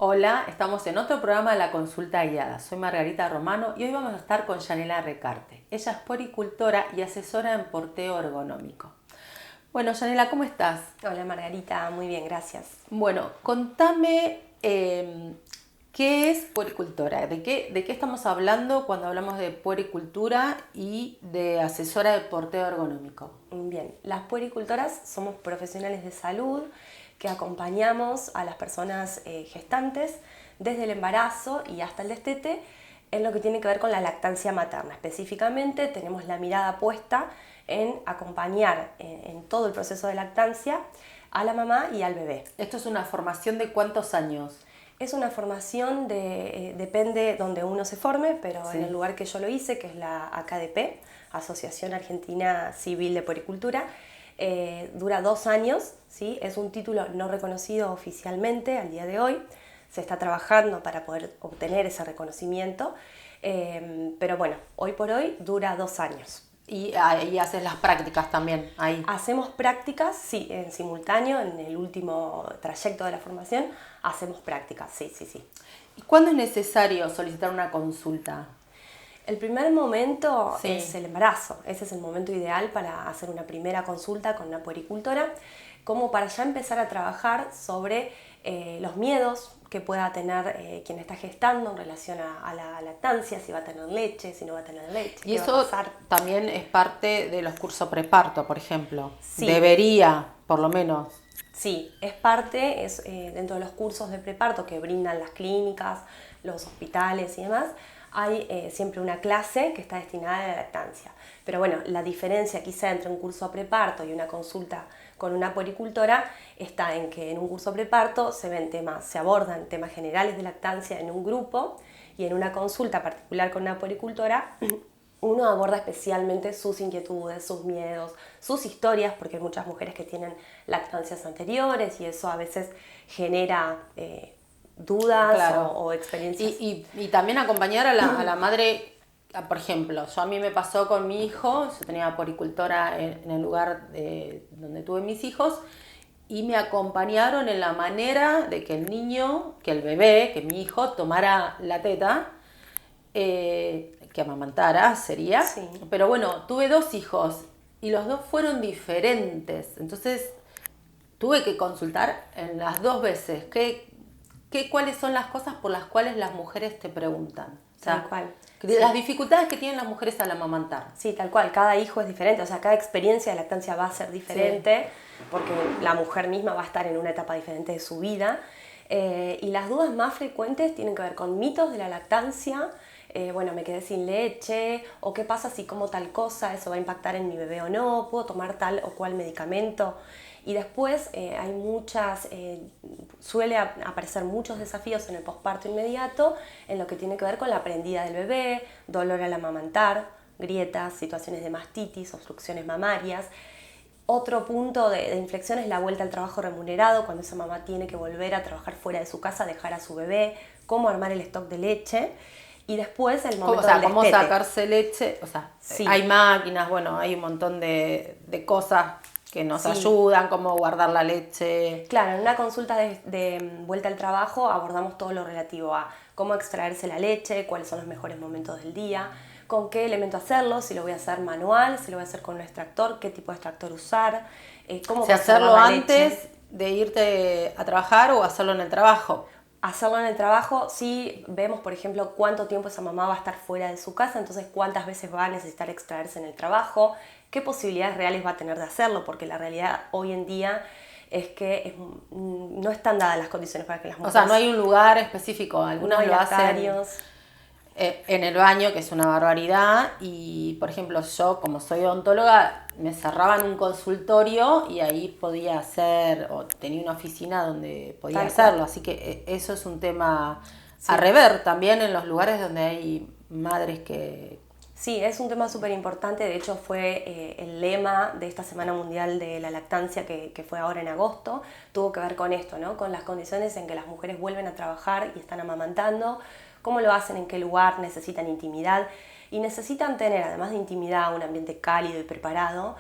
Hola, estamos en otro programa de La Consulta Guiada. Soy Margarita Romano y hoy vamos a estar con Yanela Recarte. Ella es puericultora y asesora en porteo ergonómico. Bueno, Yanela, ¿cómo estás? Hola Margarita, muy bien, gracias. Bueno, contame qué es puericultora, de qué estamos hablando cuando hablamos de puericultura y de asesora de porteo ergonómico. Bien, las puericultoras somos profesionales de salud que acompañamos a las personas gestantes desde el embarazo y hasta el destete en lo que tiene que ver con la lactancia materna. Específicamente tenemos la mirada puesta en acompañar en todo el proceso de lactancia a la mamá y al bebé. ¿Esto es una formación de cuántos años? Es una formación depende donde uno se forme, pero Sí. en el lugar que yo lo hice, que es la AKDP, Asociación Argentina Civil de Puericultura, dura 2 años, ¿sí? Es un título no reconocido oficialmente al día de hoy, se está trabajando para poder obtener ese reconocimiento, pero bueno, hoy por hoy dura 2 años. Y ahí haces las prácticas también, ahí. Hacemos prácticas, sí, en simultáneo, en el último trayecto de la formación, hacemos prácticas, sí. ¿Y cuándo es necesario solicitar una consulta? El primer momento Sí. es el embarazo, ese es el momento ideal para hacer una primera consulta con una puericultora, como para ya empezar a trabajar sobre los miedos que pueda tener quien está gestando en relación a la lactancia, si va a tener leche, si no va a tener leche, Y qué va a eso pasar. también es parte de los cursos preparto, por ejemplo. Sí. Debería, por lo menos. Sí, es parte, dentro de los cursos de preparto que brindan las clínicas, los hospitales y demás, hay siempre una clase que está destinada a la lactancia. Pero bueno, la diferencia quizá entre un curso preparto y una consulta con una puericultora está en que en un curso preparto se abordan temas generales de lactancia en un grupo y en una consulta particular con una puericultora uno aborda especialmente sus inquietudes, sus miedos, sus historias, porque hay muchas mujeres que tienen lactancias anteriores y eso a veces genera dudas Claro. o experiencias. Y también acompañar a la madre, por ejemplo, a mí me pasó con mi hijo, yo tenía poricultora en el lugar donde tuve mis hijos, y me acompañaron en la manera de que el niño, que el bebé, que mi hijo tomara la teta, que amamantara sería. Sí. Pero bueno, tuve 2 hijos y los 2 fueron diferentes. Entonces tuve que consultar en las 2 veces cuáles son las cosas por las cuales las mujeres te preguntan. O sea, Tal cual. las dificultades que tienen las mujeres al amamantar. Sí, tal cual, cada hijo es diferente, o sea, cada experiencia de lactancia va a ser diferente, porque la mujer misma va a estar en una etapa diferente de su vida. Y las dudas más frecuentes tienen que ver con mitos de la lactancia, bueno, me quedé sin leche, o qué pasa si como tal cosa, eso va a impactar en mi bebé o no, puedo tomar tal o cual medicamento. Y después suele aparecer muchos desafíos en el posparto inmediato en lo que tiene que ver con la prendida del bebé, dolor al amamantar, grietas, situaciones de mastitis, obstrucciones mamarias. Otro punto de inflexión es la vuelta al trabajo remunerado, cuando esa mamá tiene que volver a trabajar fuera de su casa, dejar a su bebé, cómo armar el stock de leche. Y después el momento del cómo destete. sacarse leche. O sea, Sí. hay máquinas, bueno, hay un montón de cosas que nos Sí. ayudan, como guardar la leche. Claro, en una consulta de vuelta al trabajo abordamos todo lo relativo a cómo extraerse la leche, cuáles son los mejores momentos del día, con qué elemento hacerlo, si lo voy a hacer manual, si lo voy a hacer con un extractor, qué tipo de extractor usar, cómo O sea, conservar hacerlo la antes leche. de irte a trabajar o hacerlo en el trabajo. Hacerlo en el trabajo, sí vemos, por ejemplo, cuánto tiempo esa mamá va a estar fuera de su casa, entonces cuántas veces va a necesitar extraerse en el trabajo, qué posibilidades reales va a tener de hacerlo, porque la realidad hoy en día es que no están dadas las condiciones para que las O mujeres... sea, no hay un lugar específico. no Algunas hay lo hacen lactarios. en el baño, que es una barbaridad. Y, por ejemplo, yo, como soy odontóloga, me cerraba en un consultorio y ahí podía hacer, o tenía una oficina donde podía Tal hacerlo. cual. Así que eso es un tema Sí. a rever también en los lugares donde hay madres que... Sí, es un tema súper importante, de hecho fue el lema de esta Semana Mundial de la Lactancia que fue ahora en agosto, tuvo que ver con esto, ¿no? Con las condiciones en que las mujeres vuelven a trabajar y están amamantando, cómo lo hacen, en qué lugar, necesitan intimidad y necesitan tener, además de intimidad, un ambiente cálido y preparado,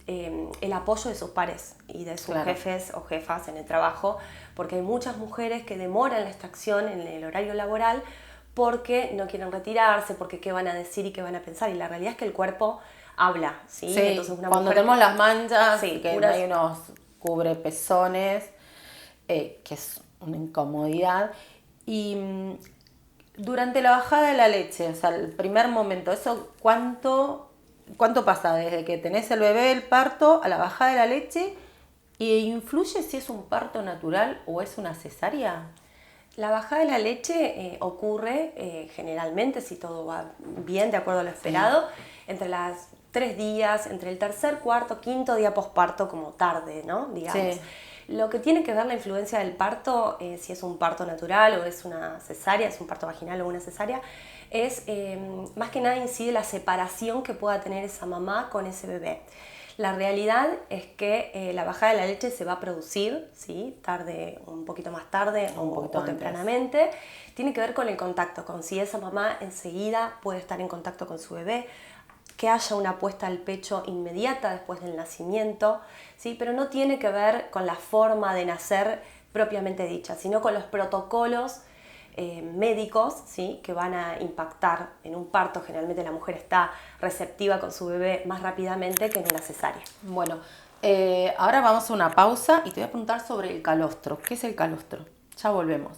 el apoyo de sus pares y de sus Claro. jefes o jefas en el trabajo, porque hay muchas mujeres que demoran la extracción en el horario laboral porque no quieren retirarse, porque qué van a decir y qué van a pensar. Y la realidad es que el cuerpo habla, ¿sí? Sí, Entonces cuando tenemos las manchas, Sí, que hay unos cubrepezones, que es una incomodidad. Y durante la bajada de la leche, o sea, el primer momento, ¿eso cuánto pasa desde que tenés el bebé, el parto, a la bajada de la leche? ¿Y influye si es un parto natural o es una cesárea? La bajada de la leche ocurre generalmente, si todo va bien, de acuerdo a lo esperado, entre las 3 días, entre el tercer, cuarto, quinto día posparto, como tarde, ¿no? Digamos. Sí. Lo que tiene que ver la influencia del parto, si es un parto natural o es una cesárea, es un parto vaginal o una cesárea, es más que nada incide la separación que pueda tener esa mamá con ese bebé. La realidad es que la bajada de la leche se va a producir, ¿sí? Tarde, un poquito más tarde Un poquito o tempranamente. Tiene que ver con el contacto, con si esa mamá enseguida puede estar en contacto con su bebé, que haya una puesta al pecho inmediata después del nacimiento, ¿sí? Pero no tiene que ver con la forma de nacer propiamente dicha, sino con los protocolos médicos, ¿sí? Que van a impactar en un parto. Generalmente la mujer está receptiva con su bebé más rápidamente que en una cesárea. Bueno, ahora vamos a una pausa y te voy a preguntar sobre el calostro. ¿Qué es el calostro? Ya volvemos.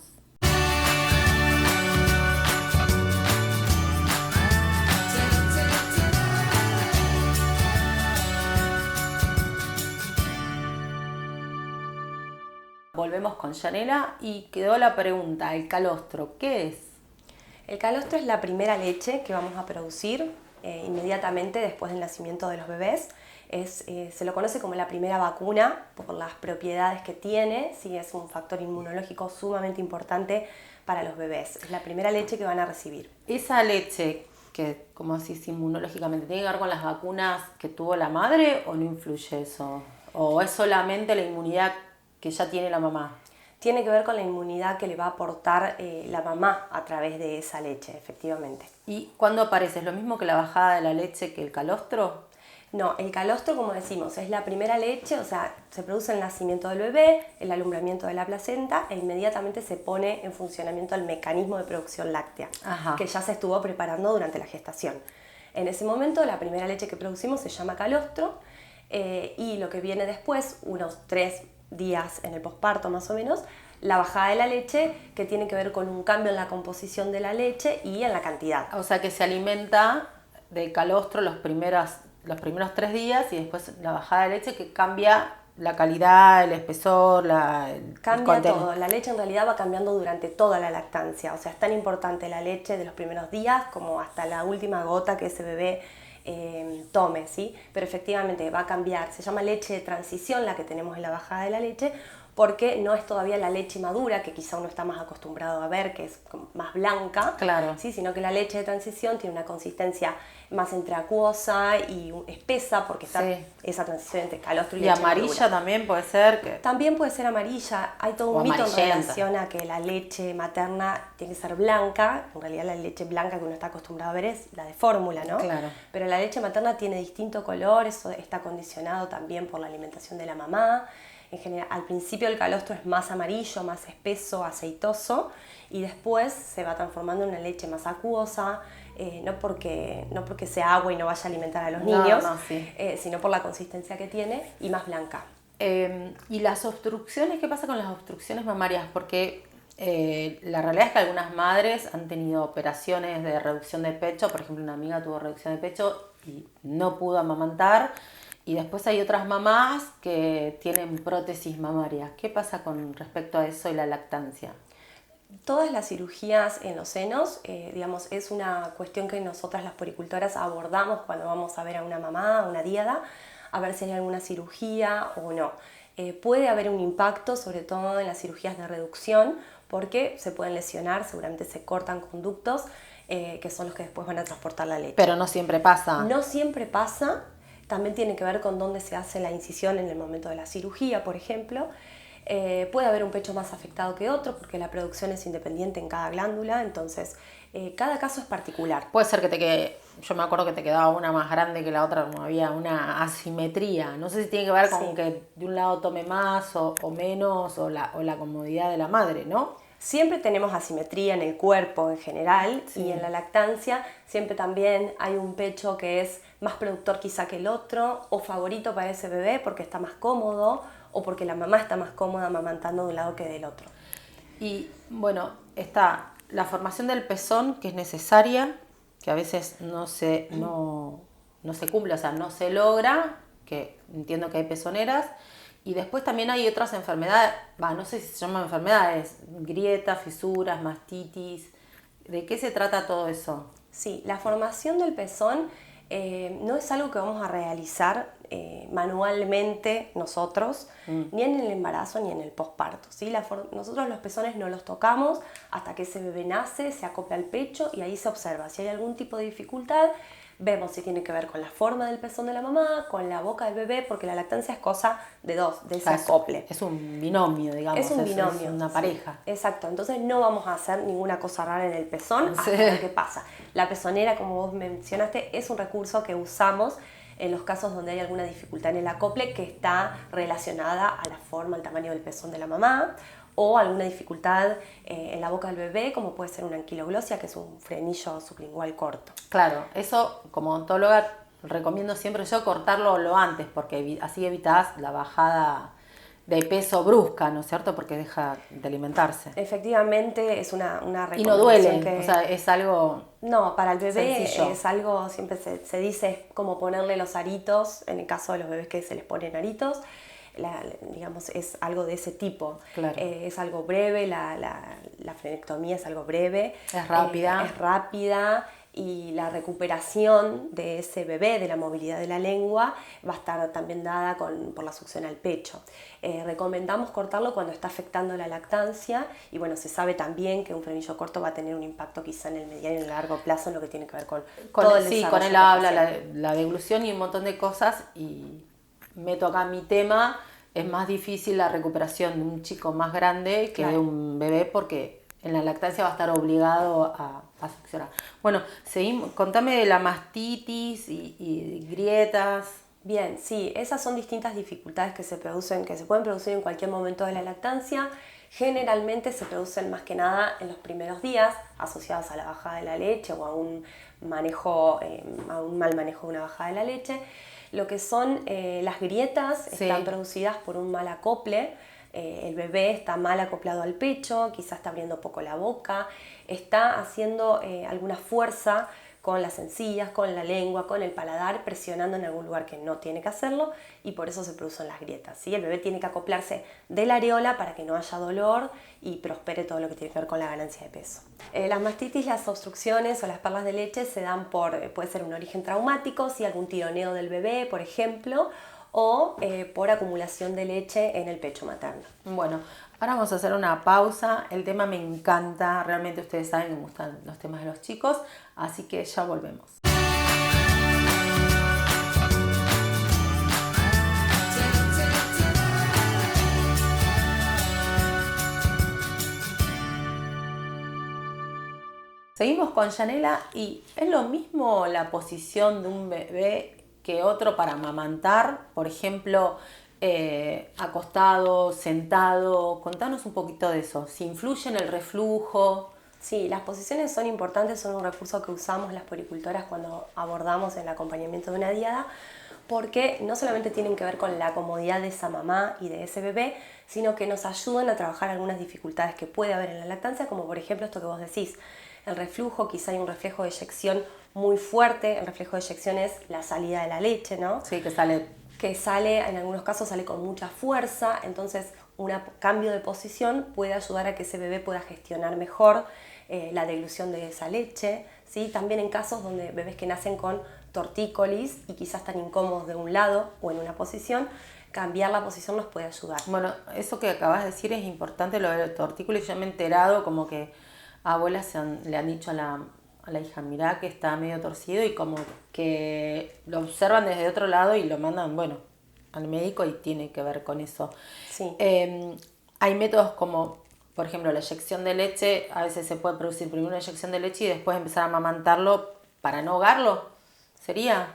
Volvemos con Yanela y quedó la pregunta, el calostro, ¿qué es? El calostro es la primera leche que vamos a producir inmediatamente después del nacimiento de los bebés. Se lo conoce como la primera vacuna por las propiedades que tiene, sí, es un factor inmunológico sumamente importante para los bebés. Es la primera leche que van a recibir. Esa leche, que como decís inmunológicamente, ¿tiene que ver con las vacunas que tuvo la madre o no influye eso? ¿O es solamente la inmunidad que ya tiene la mamá? Tiene que ver con la inmunidad que le va a aportar la mamá a través de esa leche, efectivamente. ¿Y cuándo aparece? ¿Es lo mismo que la bajada de la leche que el calostro? No, el calostro, como decimos, es la primera leche, o sea, se produce el nacimiento del bebé, el alumbramiento de la placenta e inmediatamente se pone en funcionamiento el mecanismo de producción láctea, Ajá. que ya se estuvo preparando durante la gestación. En ese momento, la primera leche que producimos se llama calostro y lo que viene después, unos 3 días en el posparto más o menos, la bajada de la leche, que tiene que ver con un cambio en la composición de la leche y en la cantidad. O sea que se alimenta de calostro los primeros 3 días y después la bajada de leche que cambia la calidad, el espesor, Cambia todo. La leche en realidad va cambiando durante toda la lactancia. O sea, es tan importante la leche de los primeros días como hasta la última gota que ese bebé tome, ¿sí? Pero efectivamente va a cambiar. Se llama leche de transición la que tenemos en la bajada de la leche, porque no es todavía la leche madura, que quizá uno está más acostumbrado a ver, que es más blanca, claro, ¿sí? Sino que la leche de transición tiene una consistencia más entre acuosa y espesa, porque está esa transición entre calostro y leche amarilla madura. También puede ser. También puede ser amarilla. Hay todo un mito en relación a que la leche materna tiene que ser blanca. En realidad la leche blanca que uno está acostumbrado a ver es la de fórmula, ¿no? Claro. Pero la leche materna tiene distinto color, eso está condicionado también por la alimentación de la mamá. En general, al principio el calostro es más amarillo, más espeso, aceitoso, y después se va transformando en una leche más acuosa, no porque sea agua y no vaya a alimentar a los niños, sino por la consistencia que tiene y más blanca. ¿Y las obstrucciones? ¿Qué pasa con las obstrucciones mamarias? Porque la realidad es que algunas madres han tenido operaciones de reducción de pecho. Por ejemplo, una amiga tuvo reducción de pecho y no pudo amamantar. Y después hay otras mamás que tienen prótesis mamarias. ¿Qué pasa con respecto a eso y la lactancia? Todas las cirugías en los senos, digamos, es una cuestión que nosotras las puericultoras abordamos cuando vamos a ver a una mamá, a una diada, a ver si hay alguna cirugía o no. Puede haber un impacto, sobre todo en las cirugías de reducción, porque se pueden lesionar, seguramente se cortan conductos, que son los que después van a transportar la leche. Pero no siempre pasa. No siempre pasa, también tiene que ver con dónde se hace la incisión en el momento de la cirugía, por ejemplo. Puede haber un pecho más afectado que otro porque la producción es independiente en cada glándula, entonces cada caso es particular. Puede ser que te quede yo me acuerdo que te quedaba una más grande que la otra, como había una asimetría. No sé si tiene que ver con Sí. que de un lado tome más o menos, o la comodidad de la madre, ¿no? Siempre tenemos asimetría en el cuerpo en general Sí. y en la lactancia siempre también hay un pecho que es más productor quizá que el otro o favorito para ese bebé porque está más cómodo o porque la mamá está más cómoda amamantando de un lado que del otro. Y bueno, está la formación del pezón, que es necesaria, que a veces no se cumple, o sea, no se logra, que entiendo que hay pezoneras. Y después también hay otras enfermedades, no sé si se llaman enfermedades, grietas, fisuras, mastitis. ¿De qué se trata todo eso? Sí, la formación del pezón no es algo que vamos a realizar manualmente nosotros, ni en el embarazo ni en el posparto. ¿Sí? Nosotros los pezones no los tocamos hasta que ese bebé nace, se acopla al pecho y ahí se observa. Si hay algún tipo de dificultad, vemos si tiene que ver con la forma del pezón de la mamá, con la boca del bebé, porque la lactancia es cosa de dos, de ese acople. Es un binomio, digamos. Es un binomio. Es una pareja. Sí, exacto. Entonces no vamos a hacer ninguna cosa rara en el pezón hasta ver qué pasa. La pezonera, como vos mencionaste, es un recurso que usamos en los casos donde hay alguna dificultad en el acople que está relacionada a la forma, al tamaño del pezón de la mamá o alguna dificultad en la boca del bebé, como puede ser una anquiloglosia, que es un frenillo sublingual corto. Claro, eso como odontóloga recomiendo siempre yo cortarlo lo antes, porque así evitás la bajada de peso brusca, ¿no es cierto? Porque deja de alimentarse. Efectivamente, es una recomendación. Y no duele, que... o sea, es algo... No, para el bebé sencillo. es algo, siempre se dice, es como ponerle los aritos, en el caso de los bebés que se les ponen aritos, digamos, es algo de ese tipo. Claro. Es algo breve, la frenectomía es algo breve. Es rápida. Es rápida y la recuperación de ese bebé, de la movilidad de la lengua, va a estar también dada por la succión al pecho. Recomendamos cortarlo cuando está afectando la lactancia y bueno, se sabe también que un frenillo corto va a tener un impacto quizá en el mediano y en el largo plazo en lo que tiene que ver con todo el desarrollo con el habla, la deglución y un montón de cosas. Y meto acá mi tema, es más difícil la recuperación de un chico más grande que de un bebé porque en la lactancia va a estar obligado a succionar. Bueno, contame de la mastitis y grietas. Bien, sí, esas son distintas dificultades que se pueden producir en cualquier momento de la lactancia. Generalmente se producen más que nada en los primeros días, asociadas a la bajada de la leche o a un mal manejo de una bajada de la leche. Lo que son las grietas están producidas por un mal acople. El bebé está mal acoplado al pecho, quizás está abriendo poco la boca, está haciendo alguna fuerza con las encías, con la lengua, con el paladar, presionando en algún lugar que no tiene que hacerlo y por eso se producen las grietas. ¿Sí? El bebé tiene que acoplarse de la areola para que no haya dolor y prospere todo lo que tiene que ver con la ganancia de peso. Las mastitis, las obstrucciones o las perlas de leche se dan puede ser un origen traumático, ¿sí? Algún tironeo del bebé, por ejemplo, o por acumulación de leche en el pecho materno. Bueno, ahora vamos a hacer una pausa. El tema me encanta, realmente ustedes saben que me gustan los temas de los chicos, así que ya volvemos. Seguimos con Yanela y ¿es lo mismo la posición de un bebé que otro para amamantar? Por ejemplo, acostado, sentado. Contanos un poquito de eso. Si influye en el reflujo. Sí, las posiciones son importantes, son un recurso que usamos las puericultoras cuando abordamos el acompañamiento de una diada, porque no solamente tienen que ver con la comodidad de esa mamá y de ese bebé, sino que nos ayudan a trabajar algunas dificultades que puede haber en la lactancia, como por ejemplo esto que vos decís, el reflujo, quizá hay un reflejo de eyección muy fuerte. El reflejo de eyección es la salida de la leche, ¿no? Sí, que sale, en algunos casos sale con mucha fuerza, entonces un cambio de posición puede ayudar a que ese bebé pueda gestionar mejor la deglución de esa leche, ¿sí? También en casos donde bebés que nacen con tortícolis y quizás están incómodos de un lado o en una posición, cambiar la posición nos puede ayudar. Bueno, eso que acabas de decir es importante, lo del tortícolis. Yo me he enterado como que abuelas le han dicho a la hija, mirá que está medio torcido, y como que lo observan desde otro lado y lo mandan, al médico y tiene que ver con eso. Sí. Hay métodos como, por ejemplo, la eyección de leche. A veces se puede producir primero una eyección de leche y después empezar a amamantarlo para no ahogarlo, ¿sería?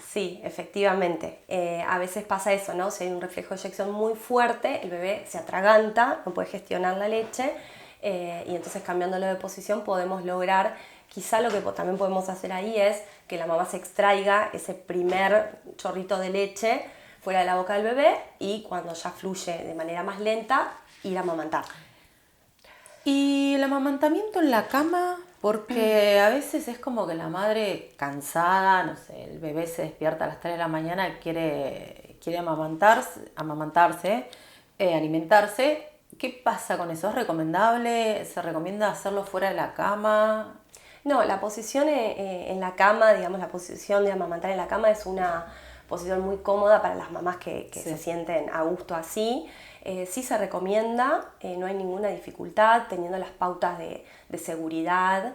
Sí, efectivamente. A veces pasa eso, ¿no? Si hay un reflejo de eyección muy fuerte, el bebé se atraganta, no puede gestionar la leche, y entonces cambiándolo de posición podemos lograr, quizá lo que también podemos hacer ahí es que la mamá se extraiga ese primer chorrito de leche fuera de la boca del bebé y cuando ya fluye de manera más lenta, ir a amamantar. Y el amamantamiento en la cama, porque a veces es como que la madre cansada, no sé, el bebé se despierta a las 3 de la mañana y quiere amamantarse, alimentarse. ¿Qué pasa con eso? ¿Es recomendable? ¿Se recomienda hacerlo fuera de la cama? No, la posición en la cama, digamos, la posición de amamantar en la cama es una posición muy cómoda para las mamás que Sí. se sienten a gusto así. Sí se recomienda, no hay ninguna dificultad, teniendo las pautas de seguridad.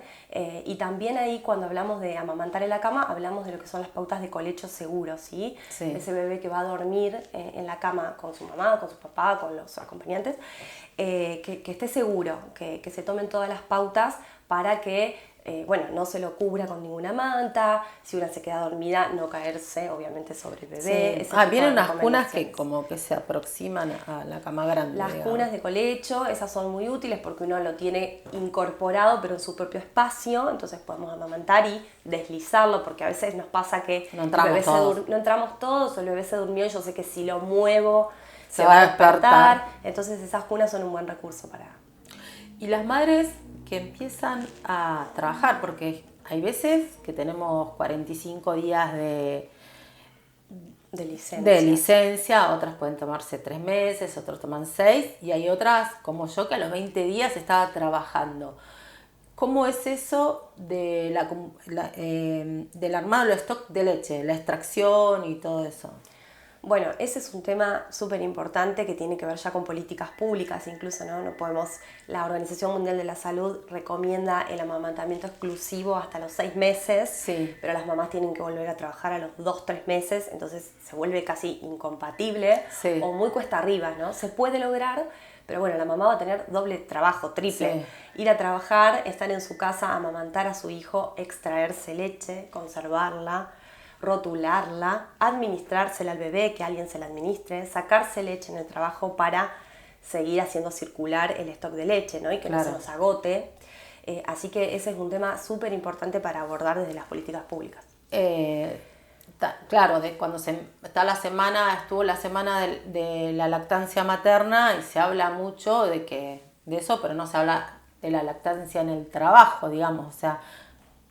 Y también ahí cuando hablamos de amamantar en la cama, hablamos de lo que son las pautas de colecho seguro, ¿sí? Sí. Ese bebé que va a dormir en la cama con su mamá, con su papá, con los acompañantes, que esté seguro, que se tomen todas las pautas para que no se lo cubra con ninguna manta, si una se queda dormida, no caerse obviamente sobre el bebé. Sí. Vienen unas cunas que como que se aproximan a la cama grande. Las digamos. cunas de colecho, esas son muy útiles porque uno lo tiene incorporado pero en su propio espacio, entonces podemos amamantar y deslizarlo porque a veces nos pasa que no entramos todos. no entramos todos o el bebé se durmió y yo sé que si lo muevo se va a despertar. Entonces esas cunas son un buen recurso para... Y las madres que empiezan a trabajar, porque hay veces que tenemos 45 días de licencia, otras pueden tomarse 3 meses, otros toman 6, y hay otras, como yo, que a los 20 días estaba trabajando. ¿Cómo es eso del armado del stock de leche, la extracción y todo eso? Bueno, ese es un tema súper importante que tiene que ver ya con políticas públicas, incluso, ¿no? No podemos, la Organización Mundial de la Salud recomienda el amamantamiento exclusivo hasta los 6 meses, sí. Pero las mamás tienen que volver a trabajar a los 2-3 meses, entonces se vuelve casi incompatible, sí. O muy cuesta arriba, ¿no? Se puede lograr, pero bueno, la mamá va a tener doble trabajo, triple. Sí. Ir a trabajar, estar en su casa, amamantar a su hijo, extraerse leche, conservarla, rotularla, administrársela al bebé, que alguien se la administre, sacarse leche en el trabajo para seguir haciendo circular el stock de leche, ¿no? Y que no se nos agote. Así que ese es un tema súper importante para abordar desde las políticas públicas. Claro, cuando estuvo la semana de la lactancia materna y se habla mucho de eso, pero no se habla de la lactancia en el trabajo, digamos, o sea,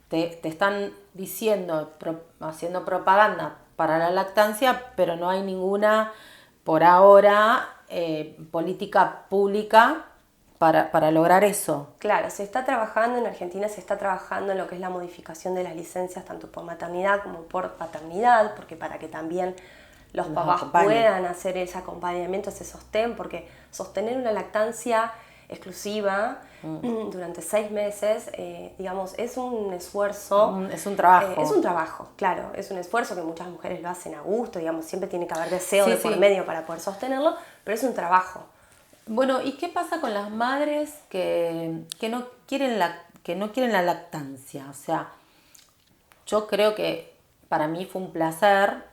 te están diciendo, haciendo propaganda para la lactancia, pero no hay ninguna, por ahora, política pública para lograr eso. Claro, se está trabajando en Argentina, se está trabajando en lo que es la modificación de las licencias tanto por maternidad como por paternidad, porque para que también los papás puedan hacer ese acompañamiento, ese sostén, porque sostener una lactancia exclusiva durante 6 meses, digamos, es un esfuerzo. Es un trabajo. Es un trabajo, claro, es un esfuerzo que muchas mujeres lo hacen a gusto, digamos, siempre tiene que haber deseo sí, de por medio para poder sostenerlo, pero es un trabajo. Bueno, ¿y qué pasa con las madres que no quieren la lactancia? O sea, yo creo que para mí fue un placer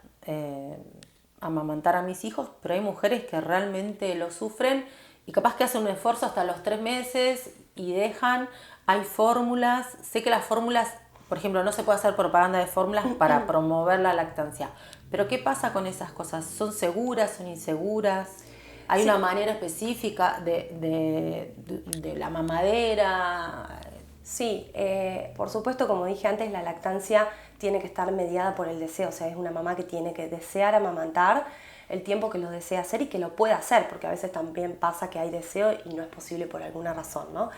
amamantar a mis hijos, pero hay mujeres que realmente lo sufren y capaz que hacen un esfuerzo hasta los 3 meses y dejan. Hay fórmulas, sé que las fórmulas, por ejemplo, no se puede hacer propaganda de fórmulas para promover la lactancia, pero ¿qué pasa con esas cosas? ¿Son seguras, son inseguras? ¿Hay una manera específica de la mamadera? Sí, por supuesto, como dije antes, la lactancia tiene que estar mediada por el deseo, o sea, es una mamá que tiene que desear amamantar el tiempo que lo desea hacer y que lo pueda hacer, porque a veces también pasa que hay deseo y no es posible por alguna razón, ¿no?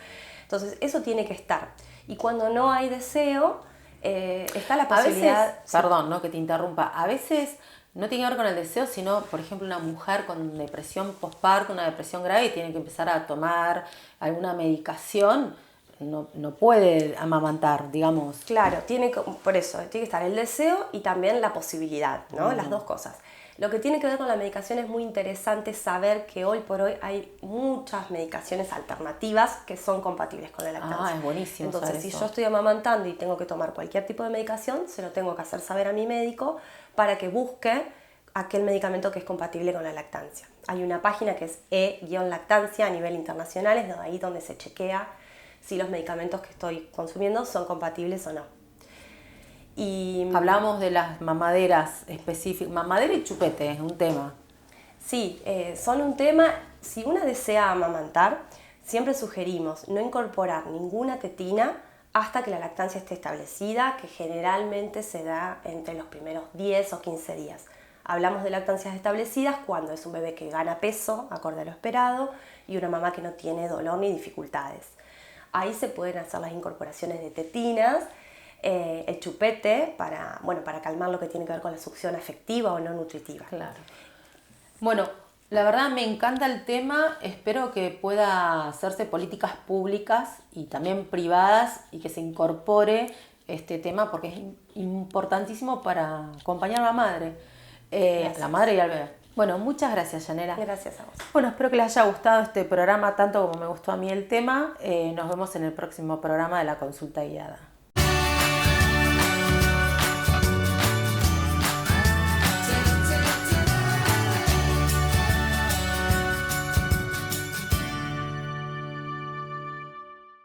Entonces, eso tiene que estar. Y cuando no hay deseo, está la posibilidad... A veces, perdón, ¿no? Que te interrumpa, a veces no tiene que ver con el deseo, sino, por ejemplo, una mujer con depresión postparto, una depresión grave y tiene que empezar a tomar alguna medicación. no puede amamantar, digamos. Claro, por eso, tiene que estar el deseo y también la posibilidad, ¿no? Las dos cosas. Lo que tiene que ver con la medicación es muy interesante saber que hoy por hoy hay muchas medicaciones alternativas que son compatibles con la lactancia. Es buenísimo. Entonces, si yo estoy amamantando y tengo que tomar cualquier tipo de medicación, se lo tengo que hacer saber a mi médico para que busque aquel medicamento que es compatible con la lactancia. Hay una página que es e-lactancia a nivel internacional, es ahí donde se chequea si los medicamentos que estoy consumiendo son compatibles o no. Y hablamos de las mamaderas específicas, mamadera y chupete, es un tema. Sí, son un tema. Si una desea amamantar, siempre sugerimos no incorporar ninguna tetina hasta que la lactancia esté establecida, que generalmente se da entre los primeros 10 o 15 días. Hablamos de lactancias establecidas cuando es un bebé que gana peso, acorde a lo esperado, y una mamá que no tiene dolor ni dificultades. Ahí se pueden hacer las incorporaciones de tetinas, el chupete para calmar lo que tiene que ver con la succión afectiva o no nutritiva. Claro. Bueno, la verdad me encanta el tema, espero que pueda hacerse políticas públicas y también privadas y que se incorpore este tema porque es importantísimo para acompañar a la madre y al bebé. Bueno, muchas gracias, Yanela. Gracias a vos. Bueno, espero que les haya gustado este programa tanto como me gustó a mí el tema. Nos vemos en el próximo programa de la consulta guiada.